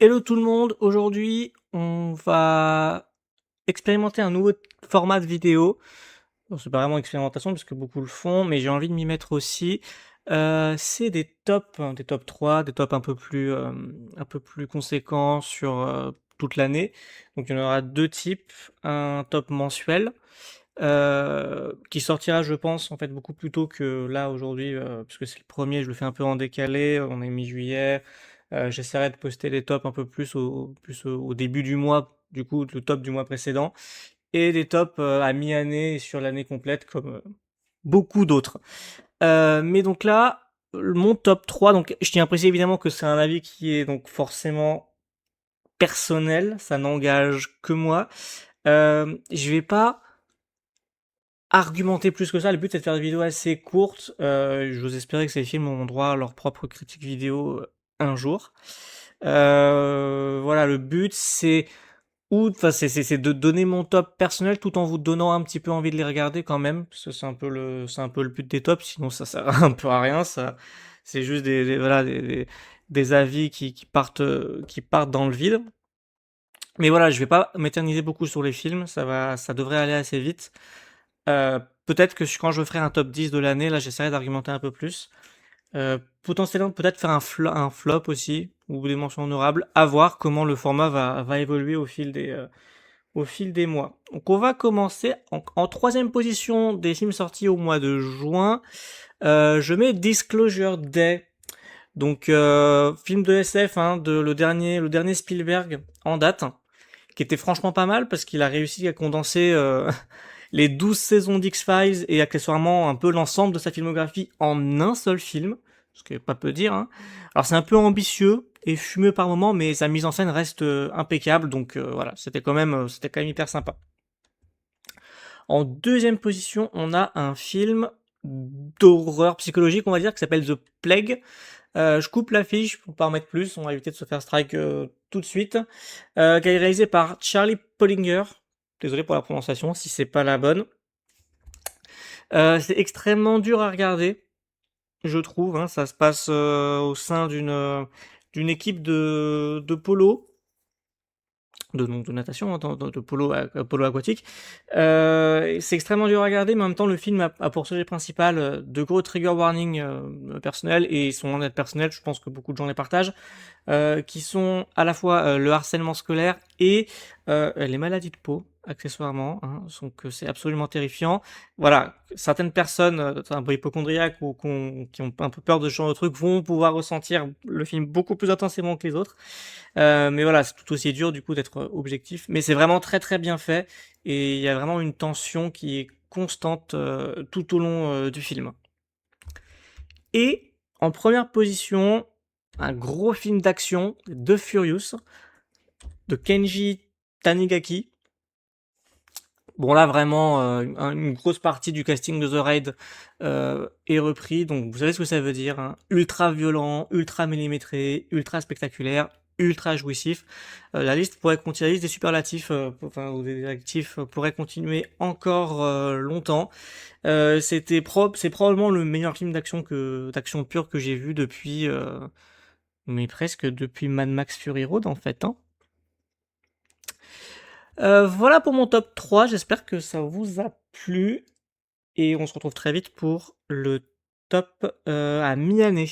Hello tout le monde, aujourd'hui on va expérimenter un nouveau format de vidéo. Bon, c'est pas vraiment expérimentation parce que beaucoup le font, mais j'ai envie de m'y mettre aussi. C'est des tops, hein, des top 3, des tops un peu plus conséquents sur toute l'année. Donc il y en aura deux types, un top mensuel qui sortira je pense en fait beaucoup plus tôt que là aujourd'hui, puisque c'est le premier, je le fais un peu en décalé, on est mi-juillet. J'essaierai de poster les tops un peu plus au début du mois, du coup le top du mois précédent, et des tops à mi-année et sur l'année complète comme beaucoup d'autres. Mais donc là, mon top 3, donc je tiens à préciser évidemment que c'est un avis qui est donc forcément personnel, ça n'engage que moi. Je vais pas argumenter plus que ça. Le but c'est de faire des vidéos assez courtes. J'ose espérer que ces films auront droit à leur propre critique vidéo un jour. Voilà, le but c'est de donner mon top personnel tout en vous donnant un petit peu envie de les regarder quand même, parce que c'est un peu le but des tops. Sinon ça sert un peu à rien. Ça, c'est juste voilà des avis qui partent dans le vide. Mais voilà, je vais pas m'éterniser beaucoup sur les films. Ça devrait aller assez vite. Peut-être que quand je ferai un top 10 de l'année, là, j'essaierai d'argumenter un peu plus. Potentiellement, peut-être faire un flop aussi, ou des mentions honorables, à voir comment le format va évoluer au fil des mois. Donc, on va commencer en troisième position des films sortis au mois de juin. Je mets Disclosure Day. Donc, film de SF, hein, le dernier Spielberg en date, qui était franchement pas mal parce qu'il a réussi à condenser les 12 saisons d'X-Files et accessoirement un peu l'ensemble de sa filmographie en un seul film, ce qui est pas peu dire, hein. Alors c'est un peu ambitieux et fumeux par moments, mais sa mise en scène reste impeccable, donc voilà, c'était quand même hyper sympa. En deuxième position, on a un film d'horreur psychologique, on va dire, qui s'appelle The Plague. Je coupe l'affiche pour pas en mettre plus, on va éviter de se faire strike tout de suite. Qui est réalisé par Charlie Pollinger. Désolé pour la prononciation si c'est pas la bonne. C'est extrêmement dur à regarder, je trouve, hein. Ça se passe au sein d'une équipe de polo, de natation, hein, de polo aquatique. C'est extrêmement dur à regarder, mais en même temps, le film a pour sujet principal de gros trigger warnings personnels, et son honnête personnel, je pense que beaucoup de gens les partagent, qui sont à la fois le harcèlement scolaire et les maladies de peau, accessoirement, hein, donc c'est absolument terrifiant. Voilà, certaines personnes un peu hypochondriaques ou qui ont un peu peur de ce genre de trucs vont pouvoir ressentir le film beaucoup plus intensément que les autres. Mais voilà, c'est tout aussi dur du coup d'être objectif. Mais c'est vraiment très très bien fait et il y a vraiment une tension qui est constante tout au long du film. Et en première position, un gros film d'action, The Furious, de Kenji Tanigaki. Bon là vraiment une grosse partie du casting de The Raid est repris, donc vous savez ce que ça veut dire, hein. Ultra violent, ultra millimétré, ultra spectaculaire, ultra jouissif. La liste pourrait continuer, la liste des superlatifs, ou des adjectifs pourrait continuer encore longtemps. C'est probablement le meilleur film d'action pure que j'ai vu depuis, mais presque depuis Mad Max Fury Road en fait, hein. Voilà pour mon top 3, j'espère que ça vous a plu et on se retrouve très vite pour le top à mi-année.